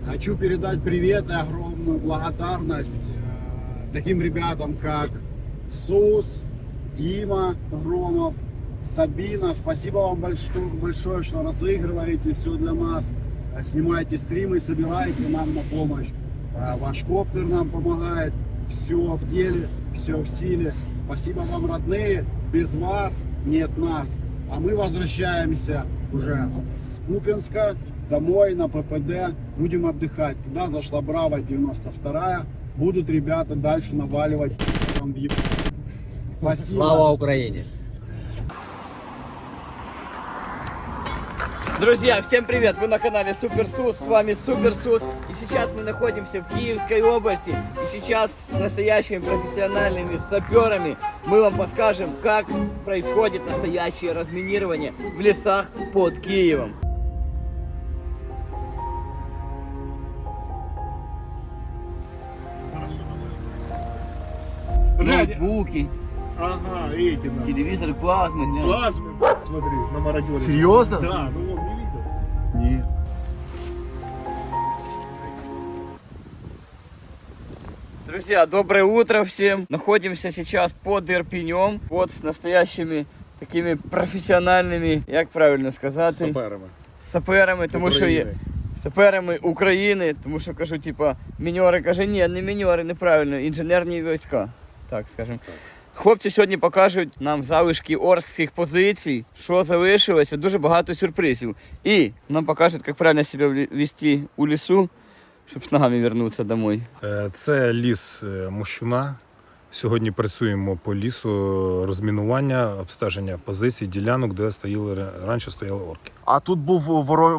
Хочу передать привет и огромную благодарность таким ребятам, как Сус, Дима Громов, Сабина. Спасибо вам большое, что разыгрываете все для нас. Снимаете стримы, собираете нам на помощь. Ваш коптер нам помогает. Все в деле, все в силе. Спасибо вам, родные. Без вас нет нас. А мы возвращаемся уже с Купенска домой на ППД. Будем отдыхать. Туда зашла Браво 92-я. Будут ребята дальше наваливать вам в Спасибо. Слава Украине! Друзья, всем привет! Вы на канале Супер Сус, с вами Супер Сус. И сейчас мы находимся в Киевской области. И сейчас с настоящими профессиональными саперами мы вам подскажем, как происходит настоящее разминирование в лесах под Киевом. Ноутбуки, Ага, эти, да. телевизоры, плазмы. глянь. Плазмы, смотри, на мародере. Серьезно? Да, ну он не видел. Нет. Друзья, доброе утро всем! Находимся сейчас под Ірпінем, под с настоящими такими професіональними, як правильно сказати, Саперами. саперами, тому що є саперами України, тому що кажу, типа, міньори каже, ні, не міньори, неправильно, інженерні війська, так скажемо. Хлопці сьогодні покажуть нам залишки оркських позицій, що залишилося, дуже багато сюрпризів. І нам покажуть, як правильно себе вести у лісу, щоб з ногами повернутися домой. Це ліс Мощуна. Сьогодні працюємо по лісу розмінування, обстеження позицій, ділянок, де раніше стояли орки. А тут був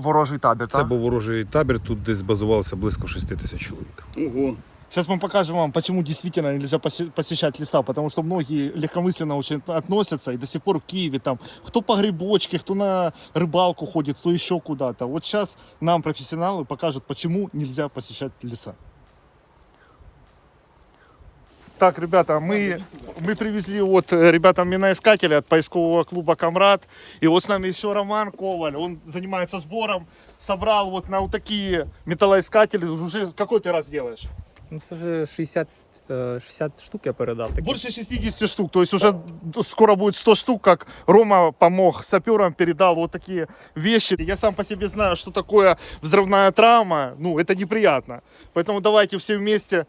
ворожий табір, Це так? був ворожий табір, тут десь базувалося близько 6 тисяч чоловік. Ого! Сейчас мы покажем вам, почему действительно нельзя посещать леса, потому что многие легкомысленно очень относятся, и до сих пор в Киеве там, кто по грибочке, кто на рыбалку ходит, кто еще куда-то. Вот сейчас нам профессионалы покажут, почему нельзя посещать леса. Так, ребята, мы привезли вот ребятам миноискатели от поискового клуба «Камрад». И вот с нами еще Роман Коваль, он занимается сбором, собрал вот на вот такие металлоискатели. Уже какой ты раз делаешь? Ну, це вже 60 штук я передав. Такі. Больше 60 штук, то есть уже скоро будет 100 штук, как Рома помог саперам, передал вот такие вещи. Я сам по себе знаю, что такое взрывная травма, ну, это неприятно. Поэтому давайте все вместе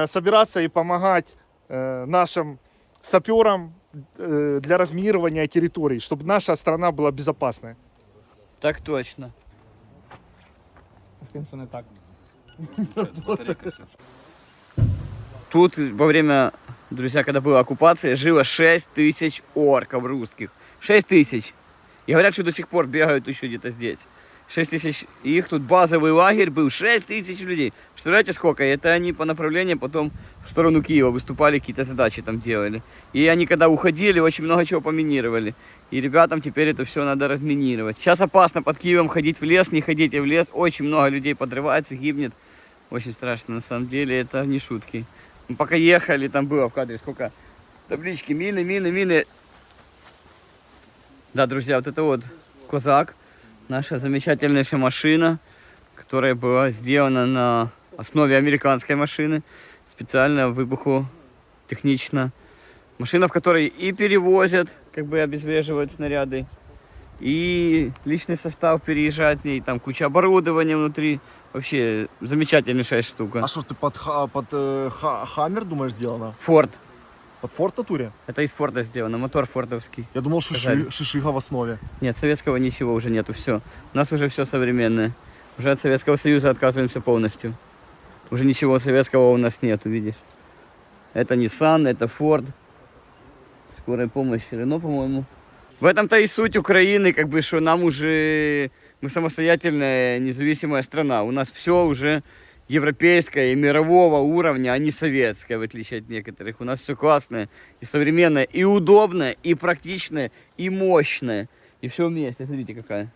собираться и помогать нашим саперам для разминирования территорий, чтобы наша страна была безопасной. Так точно. З тим, що не так. Тут во время, друзья, когда была оккупация, жило 6 тысяч орков русских. 6 тысяч. И говорят, что до сих пор бегают еще где-то здесь. 6 тысяч. Их тут базовый лагерь был. 6 тысяч людей. Представляете, сколько? Это они по направлению потом в сторону Киева выступали, какие-то задачи там делали. И они когда уходили, очень много чего поминировали. И ребятам теперь это все надо разминировать. Сейчас опасно под Киевом ходить в лес, не ходите в лес. Очень много людей подрывается, гибнет. Очень страшно, на самом деле, это не шутки. Мы пока ехали, там было в кадре сколько таблички, мины. Да, друзья, вот это вот Козак, наша замечательнейшая машина, которая была сделана на основе американской машины, специально выбухотехнично. Машина, в которой и перевозят, как бы обезвреживают снаряды, и личный состав переезжает в ней, там куча оборудования внутри. Вообще замечательнейшая штука. А что, ты под Хаммер, думаешь, сделано? Форд. Под Форд Татуре? Это из Форда сделано, мотор фордовский. Я думал, Сказали. шишига в основе. Нет, советского ничего уже нету, все. У нас уже все современное. Уже от Советского Союза отказываемся полностью. Уже ничего советского у нас нету, видишь. Это Nissan, это Ford. Скорая помощь, Рено, по-моему. В этом-то и суть Украины, как бы, что нам уже... Мы самостоятельная, независимая страна. У нас все уже европейское и мирового уровня, а не советское, в отличие от некоторых. У нас все классное и современное, и удобное, и практичное, и мощное. И все вместе. Смотрите, какая.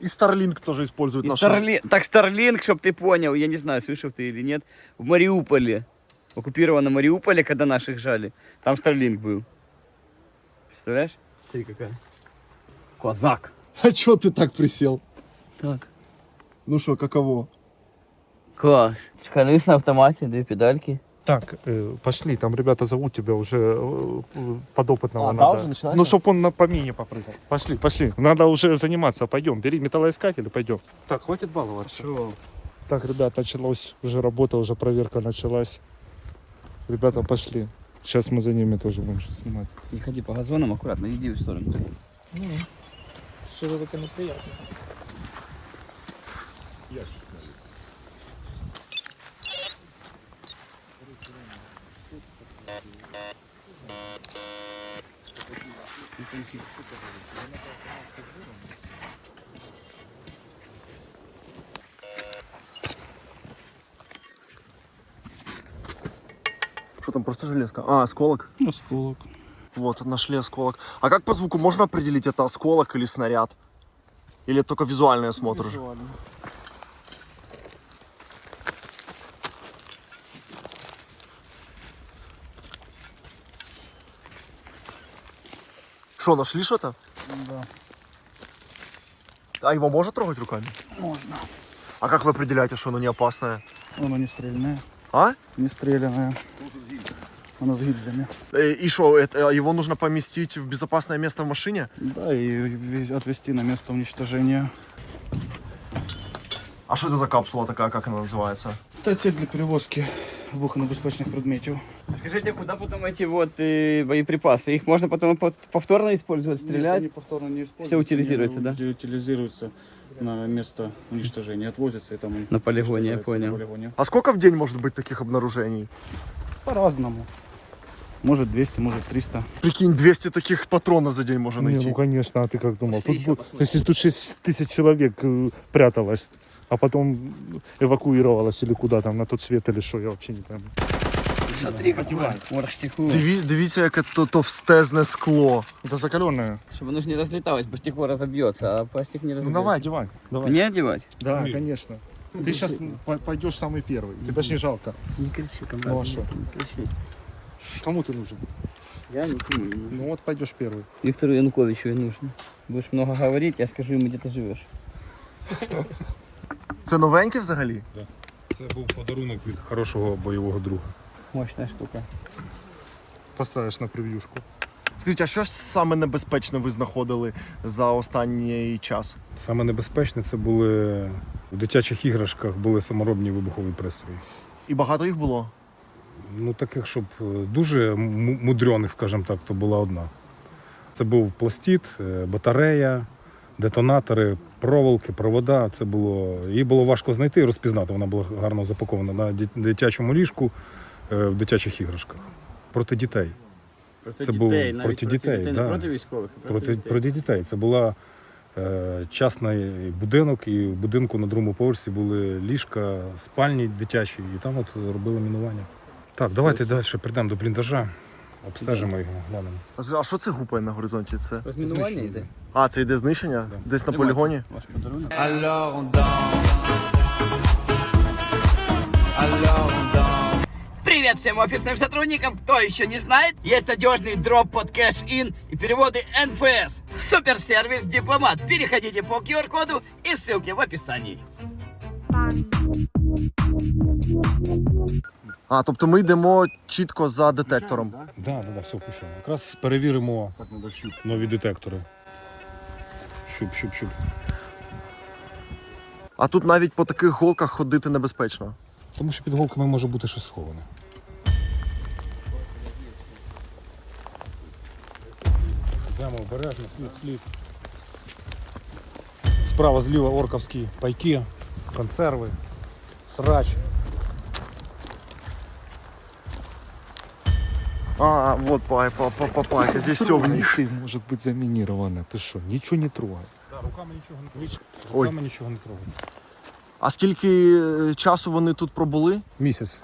И Starlink тоже используют наши. Так, Starlink, чтобы ты понял, я не знаю, слышал ты или нет, в Мариуполе, в оккупированном Мариуполе, когда наших жали, там Starlink был. Представляешь? Смотри, какая. Козак. А чё ты так присел? Так. Ну что, каково? Класс. Чеканусь на автомате, 2 педальки. Так, пошли, там ребята зовут тебя уже подопытного А, да, надо. уже начинается? Ну, чтобы он на помине попрыгал. Пошли, пошли. Надо уже заниматься, пойдем. Бери металлоискатель и пойдем. Так, хватит баловаться. Так, ребят, началось уже работа, уже проверка началась. Ребята пошли. Сейчас мы за ними тоже будем что снимать. Не ходи по газонам, аккуратно, иди в сторону. Що це таке неприємне? Что там, просто железка? А, осколок? Осколок. Вот, нашли осколок. А как по звуку можно определить, это осколок или снаряд? Или это только визуальный осмотр уже? Что, нашли что-то? Да. А его можно трогать руками? Можно. А как вы определяете, что оно не опасное? Оно не стрельное. А? Не стрелянное. Оно с гильзами. И что, его нужно поместить в безопасное место в машине? Да, и отвезти на место уничтожения. А что это за капсула такая, как она называется? Это цель для перевозки вибухонебезпечних предметів. Скажите, куда потом эти вот боеприпасы? Их можно потом повторно использовать, стрелять? Они повторно не используются. Все утилизируется, да? Они утилизируются на место уничтожения, отвозятся и там На полигоне, я уничтожаются понял. на полигоне. А сколько в день может быть таких обнаружений? По-разному. Может 200, может 300. Прикинь, 200 таких патронов за день можно Не, найти. ну конечно, а ты как думал? Тут, Еще если тут 6 тысяч человек пряталось, а потом эвакуировалось или куда там, на тот свет или что, я вообще не пойму. Смотри, какой оргстекло. Дивіться, яке то товстезне скло. Это закаленное. Чтобы оно же не разлеталось, бо стекло разобьется, а пластик не Ну разобьется. давай, одевай. Давай. Мне одевать? Да, конечно. Ты сейчас пойдешь самый первый. Тебе ж не жалко. Не кричи, команда. Ну, а шо? Не кричи. Кому ты нужен? Я никому не нужен. Ну вот пойдешь первый. Виктору Януковичу и нужно. Будешь много говорить, я скажу ему, где ты живешь. Це новеньке взагалі? Це був подарунок від хорошого бойового друга. Мощная штука. Поставишь на превьюшку. Скажіть, а що ж саме небезпечне ви знаходили за останній час? Саме небезпечне це були в дитячих іграшках були саморобні вибухові пристрої. І багато їх було? Ну, таких, щоб дуже мудрених, скажімо так, то була одна. Це був пластид, батарея, детонатори, проволоки, провода. Це було... Її було важко знайти і розпізнати. Вона була гарно запакована на дитячому ліжку, в дитячих іграшках. Проти дітей. Проти Це дітей, був навіть проти дітей, не да. проти військових, а проти дітей. Проти дітей. Це була частний будинок, і в будинку на другому поверсі були ліжка, спальні дитячі, і там от робили мінування. Так, давайте далі прийдемо до бліндажа, обстежимо його, глянемо. А що це гупає на горизонті? Це? Розмінування йде? А, це йде знищення? Да. Десь на Тримайте. полігоні? Ваш подарунок. Привет всем офисным сотрудникам! Кто еще не знает, есть надежный дроп под кэш-ин и переводы НФС. Суперсервис Дипломат. Переходите по QR-коду и ссылке в описании. А, тобто ми йдемо чітко за детектором. Так, все пишемо. Якраз перевіримо нові детектори. Щуп. А тут навіть по таких голках ходити небезпечно. Тому що під голками може бути щось сховане. Йдемо обережно, слід. Справа, зліва орковські пайки, консерви, срач. А, вот пайка, здесь все в них. Может быть заминировано. Ты что, ничего не трогай. Руками нічого не трогай. А скільки часу вони тут пробули? Місяць.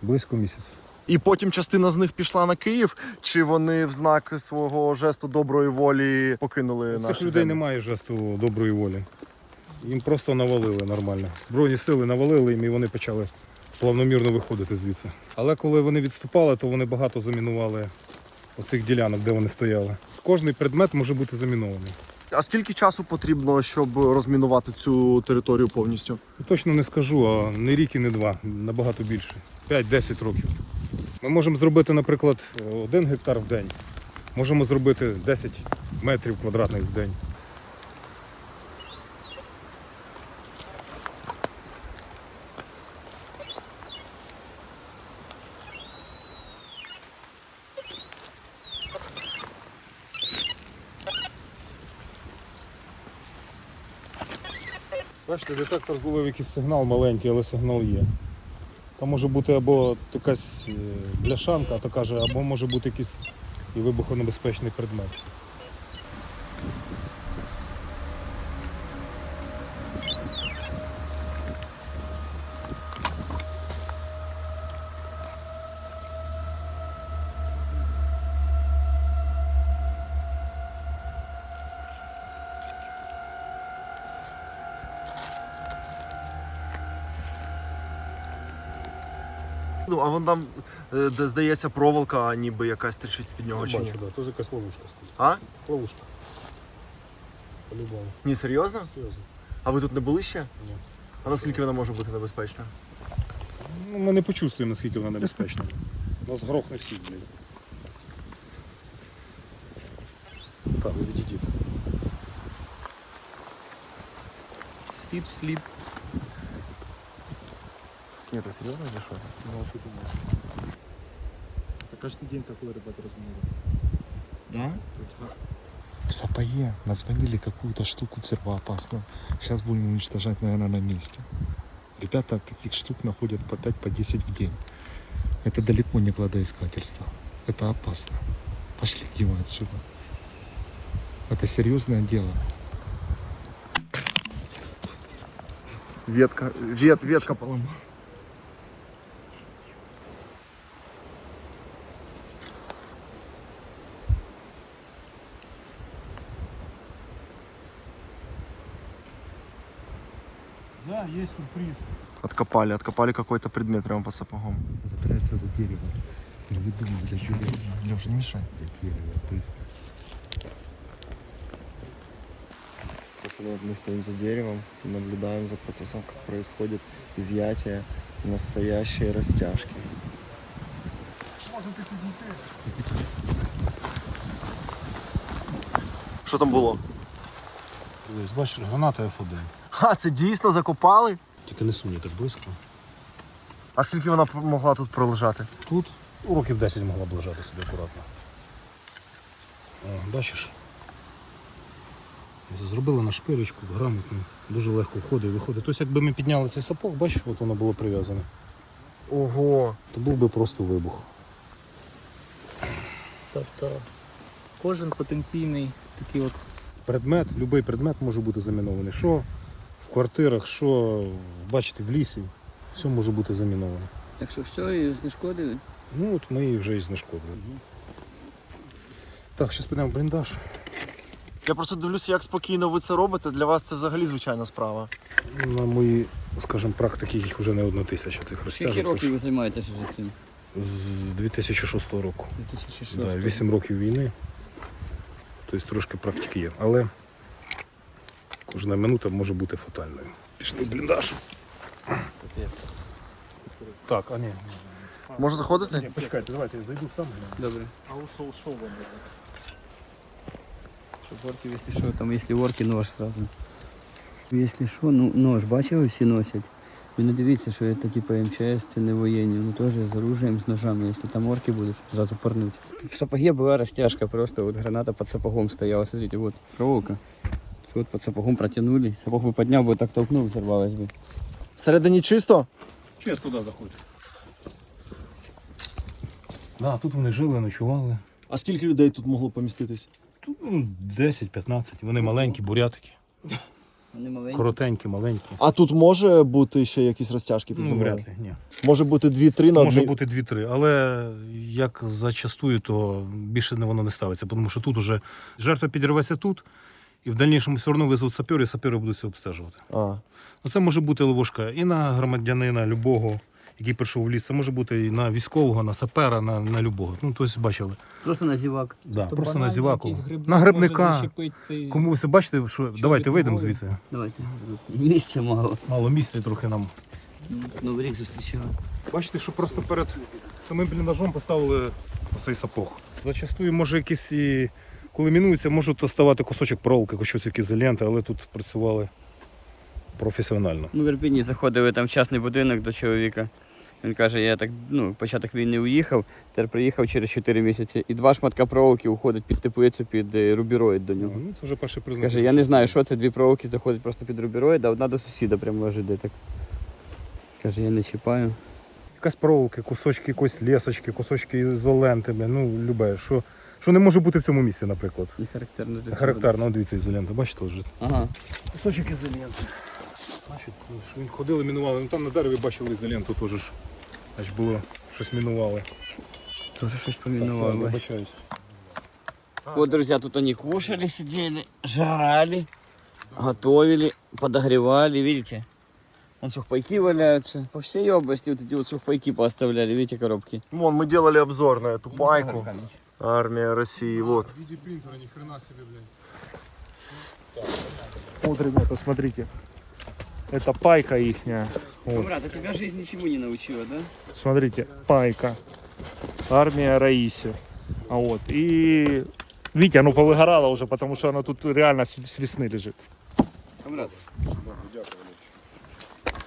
Близько місяця. І потім частина з них пішла на Київ, чи вони в знак свого жесту доброї волі покинули Цих наші людей землі? немає жесту доброї волі. Їм просто навалили нормально. Збройні сили навалили їм і вони почали плавномірно виходити звідси. Але коли вони відступали, то вони багато замінували оцих ділянок, де вони стояли. Кожний предмет може бути замінований. А скільки часу потрібно, щоб розмінувати цю територію повністю? Точно не скажу, а не рік і не два, набагато більше. 5-10 років. Ми можемо зробити, наприклад, 1 гектар в день. Можемо зробити 10 метрів квадратних в день. Бачите, детектор зловив якийсь сигнал маленький, але сигнал є. Там може бути або якась бляшанка, то каже, або може бути якийсь і вибухонебезпечний предмет. Ну, а вон там, де здається, проволока ніби якась тричить під нього чи ні? Бачу, да, то якась ловушка стоїть. А? Ловушка. По-любому. Ні, серйозно? Серйозно. А ви тут не були ще? Ні. А наскільки вона може бути небезпечна? Ну, ми не почувствуємо, наскільки вона небезпечна. Нас грохне всіх, блядь. Так, ви відійдіть. Слід в слід. Ні, так серйозно чи що? Ну, тут у нас. Каждый день такой ребята разминировали. Да? В Сапое назвонили какую-то штуку взрывоопасную. Сейчас будем уничтожать, наверное, на месте. Ребята таких штук находят по 5-10 в день. Это далеко не кладоискательство. Это опасно. Пошли, Дима, отсюда. Это серьезное дело. Ветка, по-моему. Да, есть сюрприз. Откопали какой-то предмет прямо под сапогом. Запрятаться за дерево. Не думай, за дерево. Лёша, не мешай. За дерево, быстро. Мы стоим за деревом и наблюдаем за процессом, как происходит изъятие настоящей растяжки. Що там було? Дивись, бачиш, граната F1. А, це дійсно закопали? Тільки не сунь так близько. А скільки вона могла тут пролежати? Тут років 10 могла б лежати собі акуратно. О, бачиш? Зробили на шпирочку, грамотно, дуже легко входить і виходить. Тобто, якби ми підняли цей сапог, бачиш, от воно було прив'язане, Ого! то був би просто вибух. Тобто кожен потенційний такий от Предмет, будь-який предмет може бути замінований. Що в квартирах, що, бачите, в лісі, все може бути заміновано. Так що все, і знешкодили? Ну от ми її вже і знешкодили. Так, зараз підемо в бліндаж. Я просто дивлюся, як спокійно ви це робите. Для вас це взагалі звичайна справа. На моїй, скажімо, практиці їх вже не 1000 цих розтяжок. Скільки років ви займаєтеся вже цим? З 2006 року. 2006. Да, 8 років війни. Тобто трошки практики є. Але кожна минута може бути фатальною. Пішли в бліндаж. Так, а ні. Може заходити? Почекайте, давайте я зайду сам. Добре. А ушел вон. Щоб орки, якщо що, там, якщо орки, нож сразу. Якщо що, ну, нож, бачили, всі носять. Ви не дивіться, що це типу МЧС, це не воєнні, ну теж з оружием, з ножами, якщо там орки будуть, щоб зразу порнуть. В сапоге була розтяжка, просто вот граната под сапогом стояла, смотрите, вот проволока. Вот под сапогом протянули, сапог бы поднял, бы так толкнул, взорвалась бы. Всередині чисто? Через куди заходить? Да, тут вони жили, ночували. А скільки людей тут могло поміститись? Тут 10-15. Вони маленькі, бурятики. Вони маленькі. Коротенькі, маленькі. А тут може бути ще якісь розтяжки під Ну, землею? вряд ли, ні. Може бути 2-3 на Може одній? бути 2-3, але як зачастую, то більше воно не ставиться, тому що тут уже жертва підірветься тут, і в дальнішому все одно визвуть сапери, і сапери будуть це обстежувати. А. Ну, це може бути ловушка і на громадянина любого, який прийшов в ліс. Це може бути і на військового, на сапера, на любого. Ну, тобто, бачили. Просто на зевак. Да, То просто на банально зіваку. якийсь грибок На грибника. може зачепити цей- Комусь, бачите, що давайте вийдемо голови. звідси. Давайте. Місця мало. Мало місця і трохи нам. Новий рік зустрічали. Бачите, що просто перед самим бліндажом поставили цей сапог. Зачастую, може, якісь і коли мінується, можуть оставати кусочок проволоки, кусочок ізоленти, але тут працювали професіонально. Ми в Ірпіні заходили там в частний будинок до чоловіка. Він каже, я так, початок війни уїхав, тепер приїхав через 4 місяці. І 2 шматка проволоки уходить під теплицю, під рубіроїд до нього. Ну, це вже перший признак. Каже, я не знаю, що це, 2 проволоки заходять просто під рубіроїд, а одна до сусіда прямо лежить де так. Каже, я не чіпаю. Якась проволоки, кусочки якоїсь лісочки, кусочки ізоленти, любе, що не може бути в цьому місці, наприклад. Не характерно для цього. Характерно, дивіться, ізолента, бачите, лежить. Ага. Кусочок ізоленти. Значить, що він ходили, мінували. Ну, там на дереві бачили ізоленту теж. Значить, було щось мінували. Тоже щось Так, помінували. вибачаюсь. Вот, друзья, тут они кушали, сидели, жрали, готовили, подогревали, видите? Вон сухпайки валяются. По всей области вот эти вот сухпайки поставляли, видите, коробки. Вон, мы делали обзор на эту пайку. Армия России, вот. В виде принтера, ни хрена себе, блядь. Вот, ребята, смотрите. Это пайка ихняя. Вот. Камрад, а тебя жизнь ничему не научила, да? Смотрите, пайка. Армия Раиси. А вот. И видите, оно повыгорало уже, потому что оно тут реально с весны лежит. Камрад.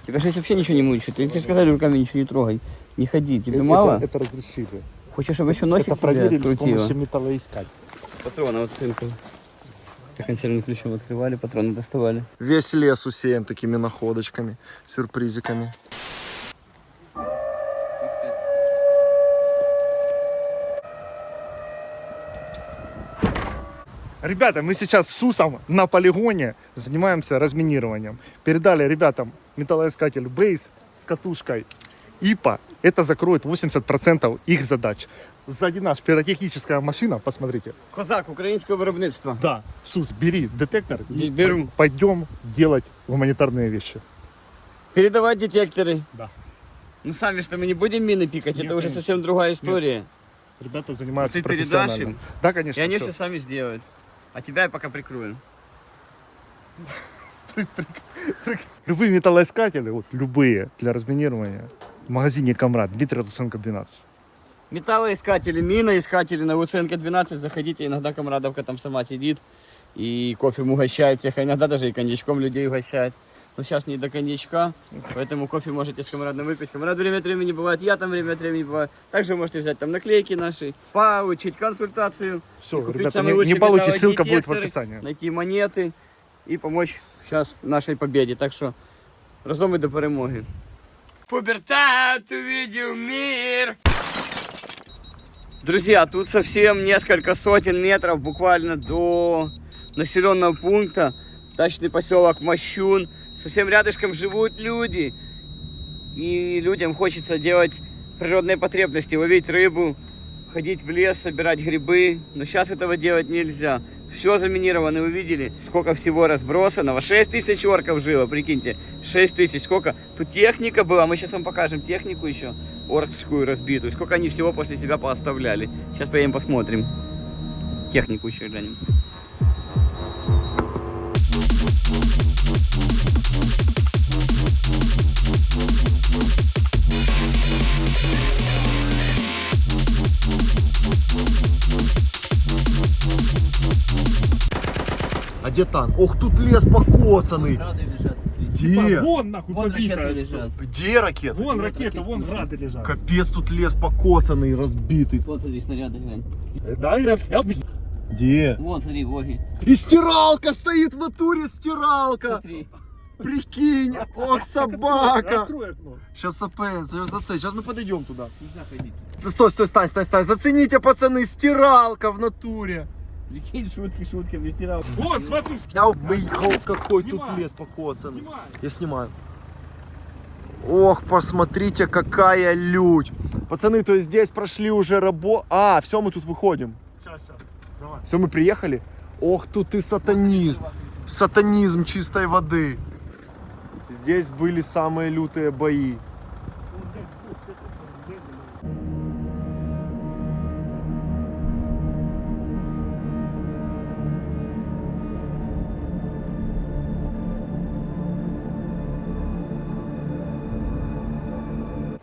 Тебя же вообще ничего не мучает. Тебе сказали, руками ничего не трогай. Не ходи, тебе мало? Это разрешили. Хочешь, чтобы еще носик Это проверили тебя с помощью крутило? металлоискателя. Патроны вот цинку. Консервным ключом открывали, патроны доставали. Весь лес усеян такими находочками, сюрпризиками. Ребята, мы сейчас с СУСом на полигоне занимаемся разминированием. Передали ребятам металлоискатель Бейс с катушкой ИПА. Это закроет 80% их задач. Сзади нас пиротехническая машина, посмотрите. Козак, украинского виробництва. Да, СУС, бери детектор и Беру. пойдем делать гуманитарные вещи. Передавать детекторы. Да. Ну сами что, мы не будем мины пикать, Нет, это уже конечно. совсем другая история. Ребята занимаются Ты передашь профессионально. им? Да, конечно. И они всё. все сами сделают. А тебя я пока прикрою. Любые металлоискатели, вот любые для разминирования, в магазине Камрад, Дмитрия Луценко 12. Металлоискатели, миноискатели на Луценко 12. Заходите, иногда Камрадовка там сама сидит и кофе угощает всех, а иногда даже и коньячком людей угощает. Но сейчас не до коньячка, поэтому кофе можете с Камрадом выпить. Камрад время от времени бывает, я там время от времени бываю. Также можете взять там наклейки наши, получить консультацию, Все, и купить ребята, самые не лучшие балуйтесь, ссылка будет в металлодетекторы, описании. найти монеты и помочь сейчас нашей победе. Так что разом и до перемоги. Пубертат увидел мир! Друзья, тут совсем несколько сотен метров буквально до населенного пункта, дачный поселок Мощун. Совсем рядышком живут люди, и людям хочется делать природные потребности, ловить рыбу, ходить в лес, собирать грибы, но сейчас этого делать нельзя. Все заминировано, вы видели, сколько всего разбросанного, 6 тысяч орков жило, прикиньте, 6 тысяч, сколько, тут техника была, мы сейчас вам покажем технику еще, оркскую разбитую, сколько они всего после себя пооставляли. Сейчас поедем посмотрим, технику еще глянем. А где танк? Ох, тут лес покоцанный. Где? Вон нахуй побитое всё. Где ракета? Вон ракеты, вон грады лежат. Капец, тут лес покоцанный, разбитый. Вот смотри, снаряды, глянь. Да, я снял. Где? Вон, смотри, воги. И стиралка стоит в натуре, стиралка. Смотри. Прикинь, ох, собака. Открой окно. Сейчас сейчас мы подойдем туда. Нельзя ходить. Стой, стань. Зацените, пацаны, стиралка в натуре. Прикинь, шутки, вестирал. Вон, смотри. Какой тут Снимай. лес покоцанный. Снимай. Я снимаю. Ох, посмотрите, какая лють. Пацаны, то есть здесь прошли уже работу. А, все, мы тут выходим. Сейчас. Давай. Все, мы приехали. Ох, тут и сатанизм. Сатанизм чистой воды. Здесь были самые лютые бои.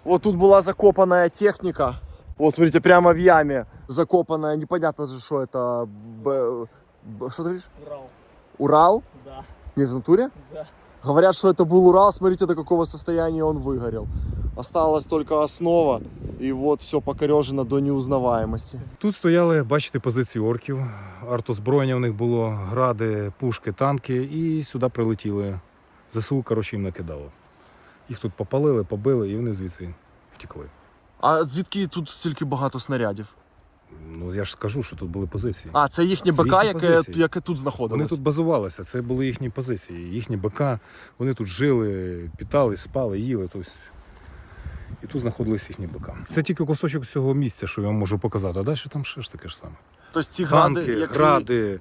Вот тут была закопанная техника. Вот, смотрите, прямо в яме закопанная. Непонятно же, что это. Что ты говоришь? Урал. Урал? Да. Не в натуре? Да. Говорят, что это был Урал. Смотрите, до какого состояния он выгорел. Осталась только основа. И вот все покорежено до неузнаваемости. Тут стояли, бачите, позиції орків. Артозброєння в них було, гради, пушки, танки. І сюди прилетіли. ЗСУ, коротше, їм накидало. Їх тут попалили, побили, і вони звідси втекли. А звідки тут стільки багато снарядів? Ну, я ж скажу, що тут були позиції. А, це їхнє Це БК, їхні яке позиції. тут Вони знаходилось? тут базувалися, це були їхні позиції, їхні БК. Вони тут жили, питали, спали, їли. Тобто... І тут знаходились їхні БК. Це тільки кусочок цього місця, що я вам можу показати, а далі там ще ж таке ж саме. Тобто ці Танки, гради,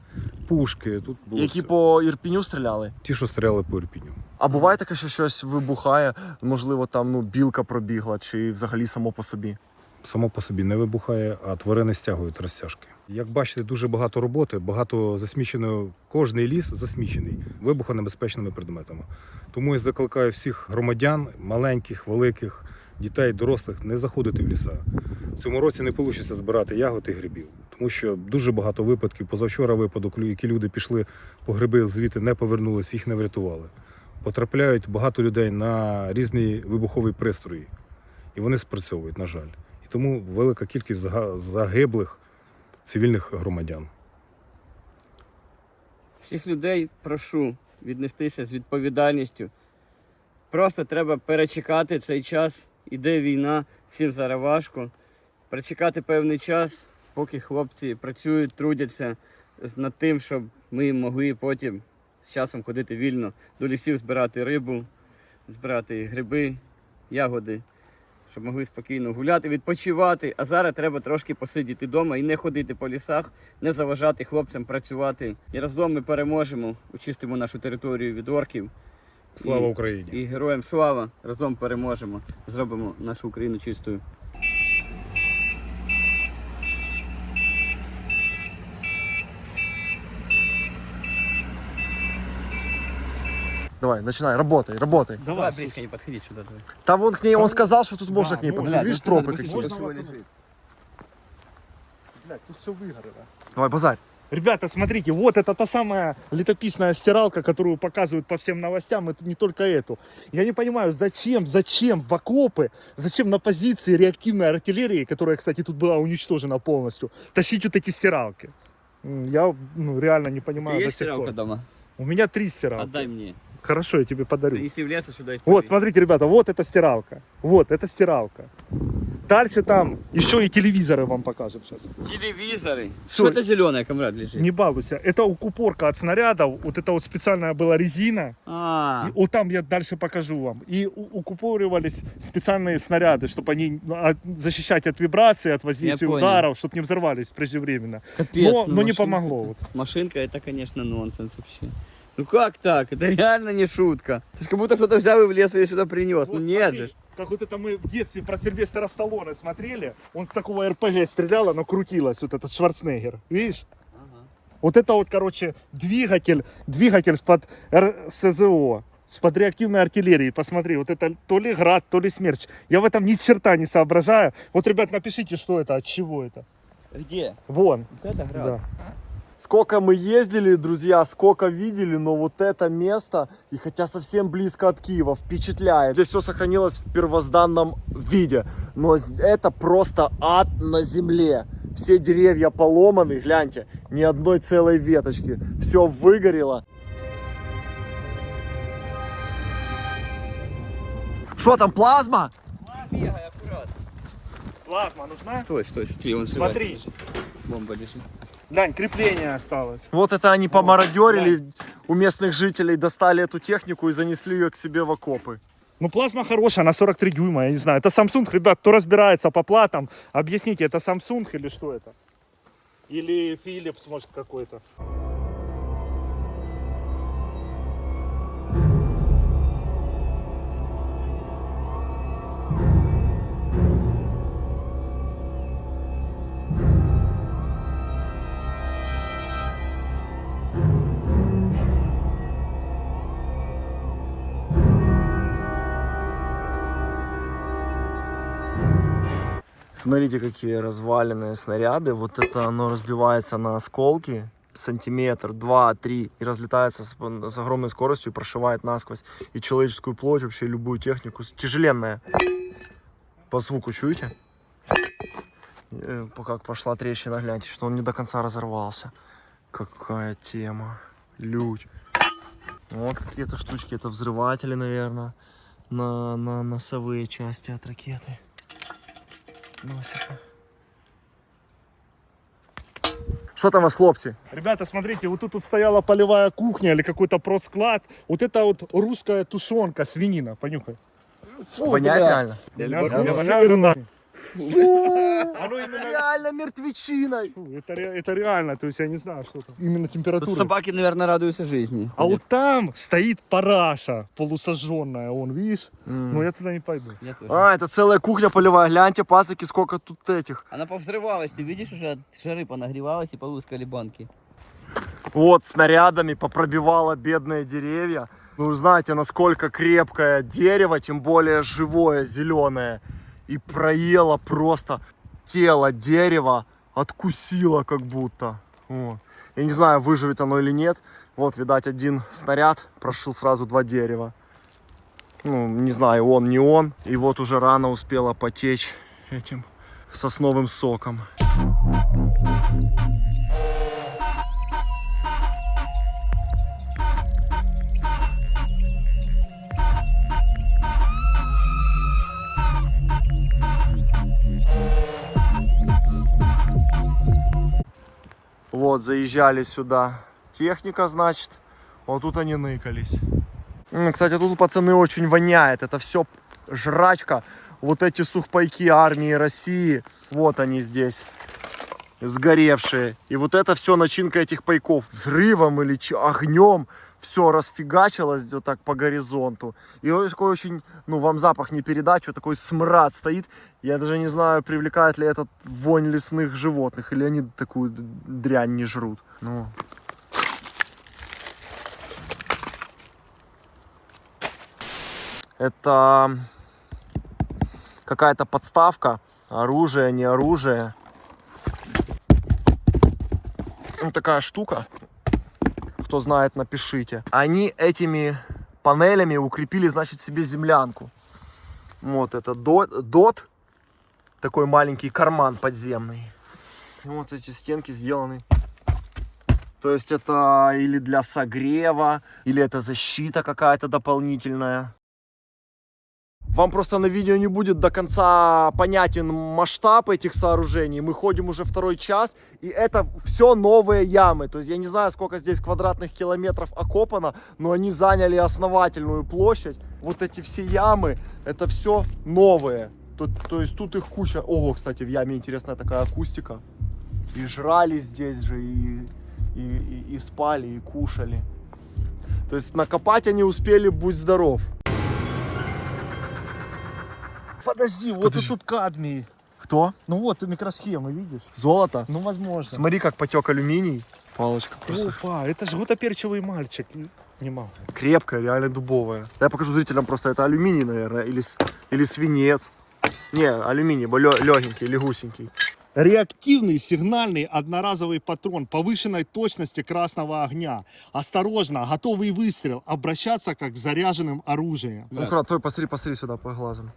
пушки, тут було які все. по Ірпіню стріляли? Ті, що стріляли по Ірпіню. А буває таке, що щось вибухає, можливо, там білка пробігла, чи взагалі само по собі? Само по собі не вибухає, а тварини стягують розтяжки. Як бачите, дуже багато роботи, багато засмічено, кожний ліс засмічений вибухонебезпечними предметами. Тому я закликаю всіх громадян, маленьких, великих, дітей, дорослих, не заходити в ліса. В цьому році не вийде збирати ягод і грибів, тому що дуже багато випадків, позавчора випадок, які люди пішли по гриби, звідти не повернулися, їх не врятували. Потрапляють багато людей на різні вибухові пристрої, і вони спрацьовують, на жаль. І тому велика кількість загиблих цивільних громадян. Всіх людей прошу віднестися з відповідальністю. Просто треба перечекати цей час. Іде війна, всім зараз важко. Перечекати певний час, поки хлопці працюють, трудяться над тим, щоб ми могли потім з часом ходити вільно до лісів, збирати рибу, збирати гриби, ягоди, щоб могли спокійно гуляти, відпочивати. А зараз треба трошки посидіти вдома і не ходити по лісах, не заважати хлопцям працювати. І разом ми переможемо, очистимо нашу територію від орків. Слава Україні! І героям слава! Разом переможемо, зробимо нашу Україну чистою. Давай, начинай, работай, работай. Давай близко не подходить сюда. Давай. Там вон к ней, он сказал, что тут можно к ней можно. подойти. Видишь, тропы какие. Можно Блядь, тут все выгорело. Давай, базарь. Ребята, смотрите, вот это та самая летописная стиралка, которую показывают по всем новостям, это не только эту. Я не понимаю, зачем в окопы, зачем на позиции реактивной артиллерии, которая, кстати, тут была уничтожена полностью, тащить вот эти стиралки. Я реально не понимаю Ты до есть сих стиралка пор. дома? У меня 3 стиралки. Отдай мне. Хорошо, я тебе подарю. Принеси в лес и сюда Вот, смотрите, ребята, вот эта стиралка. Вот, это стиралка. Дальше там еще и телевизоры вам покажем сейчас. Телевизоры. Всё. Что это зеленое, комрад, лежит? Не балуйся. Это укупорка от снарядов. Вот это вот специальная была резина. А, И вот там я дальше покажу вам. И укупоривались специальные снаряды, чтобы они защищать от вибраций, от воздействия Я понял. ударов, чтобы не взорвались преждевременно. капец. Но ну не машинка- помогло. Вот. Машинка это, конечно, нонсенс вообще. Ну как так? Это реально не шутка. То есть как будто кто-то взял и в лес ее сюда принес. Вот Ну нет смотри, же. Как вот это мы в детстве про Сильвестра Сталлоне смотрели. Он с такого РПГ стрелял, оно крутилось, вот этот Шварценеггер. Видишь? Вот это вот, короче, двигатель под РСЗО, под реактивной артиллерией. Посмотри, вот это то ли град, то ли смерч. Я в этом ни черта не соображаю. Вот, ребят, напишите, что это, от чего это. Где? Вон. Вот это град. Да. Сколько мы ездили, друзья, сколько видели, но вот это место, и хотя совсем близко от Киева, впечатляет. Здесь все сохранилось в первозданном виде, но это просто ад на земле. Все деревья поломаны, гляньте, ни одной целой веточки. Все выгорело. Что там, плазма? Бегай, аккуратно. Плазма нужна? Стой, смотри, он Смотри. Бомба лежит. Глянь, крепление осталось. Вот это они помародерили у местных жителей, достали эту технику и занесли ее к себе в окопы. Ну, плазма хорошая, она 43 дюйма, я не знаю. Это Samsung, ребят, кто разбирается по платам, объясните, это Samsung или что это? Или Philips, может, какой-то. Смотрите, какие разваленные снаряды. Вот это оно разбивается на осколки. Сантиметр, 2, 3. И разлетается с огромной скоростью и прошивает насквозь. И человеческую плоть, вообще любую технику. Тяжеленная. По звуку чуете? Как пошла трещина, гляньте, что он не до конца разорвался. Какая тема. Лють. Вот какие-то штучки. Это взрыватели, наверное. На носовые части от ракеты. Носика. Что там у вас, хлопцы? Ребята, смотрите, вот тут стояла полевая кухня или какой-то продсклад. Вот это вот русская тушенка, свинина, понюхай. Понять реально? Наверное, Реально мертвечиной. это реально, то есть я не знаю, что там. Именно Тут температура. собаки, наверное, радуются жизни. А вот там стоит параша полусожженная, вон, видишь? Но я туда не пойду. Я тоже. А, это целая кухня полевая. Гляньте, пацаки, сколько тут этих. Она повзрывалась, ты видишь, уже от жары понагревалась и полускали банки. Вот, снарядами попробивало бедные деревья. Вы знаете, насколько крепкое дерево, тем более живое, зеленое. И проело просто тело дерева, откусило как будто. Вот. Я не знаю, выживет оно или нет. Вот, видать, один снаряд прошил сразу 2 дерева. Ну, не знаю, он, не он. И вот уже рана успела потечь этим сосновым соком. Вот, заезжали сюда техника, значит. Вот тут они ныкались. Кстати, тут, пацаны, очень воняет. Это все жрачка. Вот эти сухпайки армии России. Вот они здесь. Сгоревшие. И вот это все начинка этих пайков. Взрывом или огнем. Все расфигачилось вот так по горизонту. И вот такой очень, ну, вам запах не передать, что такой смрад стоит. Я даже не знаю, привлекает ли этот вонь лесных животных, или они такую дрянь не жрут. Ну. Это какая-то подставка. Оружие, не оружие. Вот такая штука. Кто знает, напишите. Они этими панелями укрепили, значит, себе землянку. Вот это дот. Такой маленький карман подземный. Вот эти стенки сделаны. То есть это или для согрева, или это защита какая-то дополнительная. Вам просто на видео не будет до конца понятен масштаб этих сооружений. Мы ходим уже 2-й час, и это все новые ямы. То есть я не знаю, сколько здесь квадратных километров окопано, но они заняли основательную площадь. Вот эти все ямы, это все новые. То есть тут их куча. Ого, кстати, в яме интересная такая акустика. И жрали здесь же, и спали, и кушали. То есть накопать они успели, будь здоров. Подожди, вот и тут кадмий. Кто? Ну вот, микросхемы, видишь? Золото? Ну, возможно. Смотри, как потек алюминий. Палочка просто. Опа, это же гутоперчивый мальчик. Не могу. Крепкая, реально дубовая. Я покажу зрителям просто, это алюминий, наверное, или свинец. Не, алюминий, легенький, легусенький. Реактивный сигнальный одноразовый патрон повышенной точности красного огня. Осторожно, готовый выстрел. Обращаться как с заряженным оружием. Ну, аккуратно, твой посмотри сюда по глазам.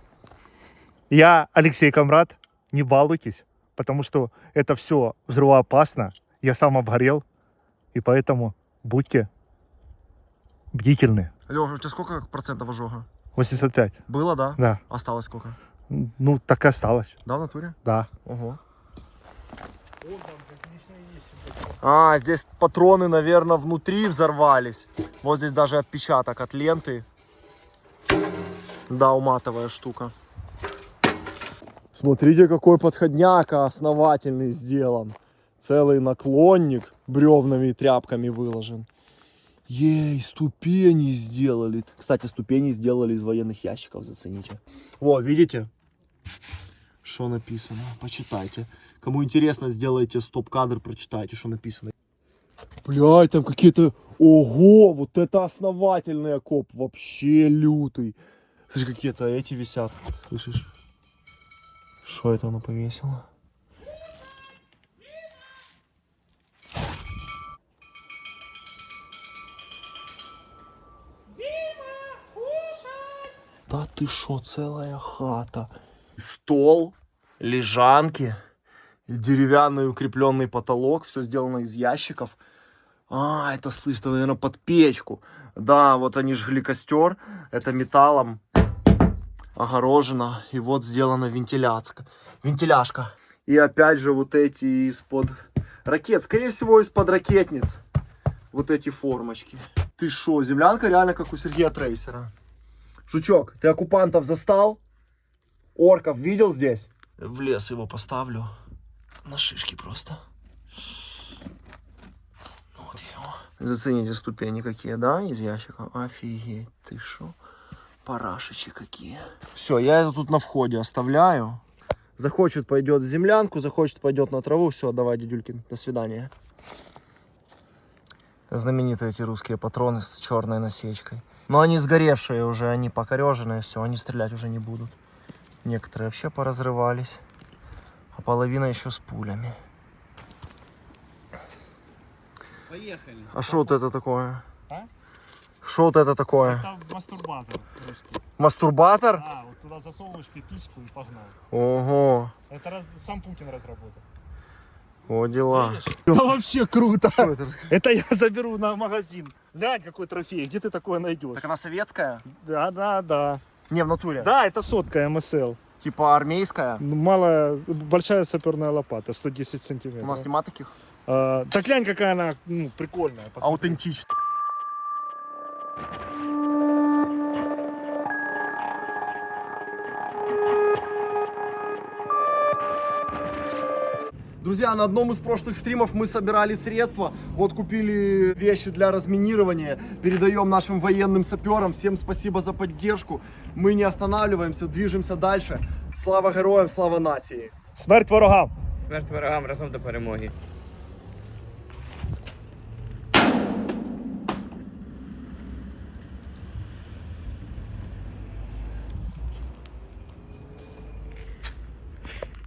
Я Алексей Камрад. Не балуйтесь, потому что это все взрывоопасно. Я сам обгорел, и поэтому будьте бдительны. Лёша, у тебя сколько процентов ожога? 85. Было, да? Да. Осталось сколько? Ну, так и осталось. Да, в натуре? Да. Ого. А, здесь патроны, наверное, внутри взорвались. Вот здесь даже отпечаток от ленты. Да, уматовая штука. Смотрите, какой подходняк основательный сделан. Целый наклонник бревнами и тряпками выложен. Ей, ступени сделали. Кстати, ступени сделали из военных ящиков, зацените. О, видите? Что написано? Почитайте. Кому интересно, сделайте стоп-кадр, прочитайте, что написано. Блядь, там какие-то... Ого, вот это основательный окоп. Вообще лютый. Слышишь, какие-то эти висят. Слышишь? Что это оно повесило? Да ты шо, целая хата. Стол, лежанки, деревянный укрепленный потолок. Все сделано из ящиков. А, это, слышь, это, наверное, под печку. Да, вот они жгли костер. Это металлом огорожено. И вот сделана вентиляшка. И опять же вот эти из-под ракет. Скорее всего, из-под ракетниц. Вот эти формочки. Ты шо, землянка реально как у Сергея Трейсера. Жучок, ты оккупантов застал? Орков видел здесь? В лес его поставлю. На шишки просто. Вот его. Зацените ступени какие, да, из ящика? Офигеть, ты шо? Парашичи какие. Все, я это тут на входе оставляю. Захочет, пойдет в землянку, захочет, пойдет на траву. Все, давай, дедюлькин, до свидания. Знаменитые эти русские патроны с черной насечкой. Но они сгоревшие уже, они покореженные, все, они стрелять уже не будут. Некоторые вообще поразрывались, а половина еще с пулями. Поехали. А что вот это такое? А? Что вот это такое? Это мастурбатор русский. Мастурбатор? А, вот туда засовываешь пипиську и погнал. Ого, Это сам Путин разработал. о дела. Это вообще круто. Что это? Это я заберу на магазин. Глянь, какой трофей. Где ты такое найдешь? Так она советская? Да. Не, в натуре. Да, это сотка МСЛ. Типа армейская? Малая, большая саперная лопата, 110 сантиметров. У нас нема таких? Да глянь, какая она прикольная. Посмотри. Аутентичная. Друзья, на одном из прошлых стримов мы собирали средства. Вот купили вещи для разминирования. Передаем нашим военным саперам. Всем спасибо за поддержку. Мы не останавливаемся, движемся дальше. Слава героям, слава нации. Смерть ворогам! Смерть ворогам разом до перемоги.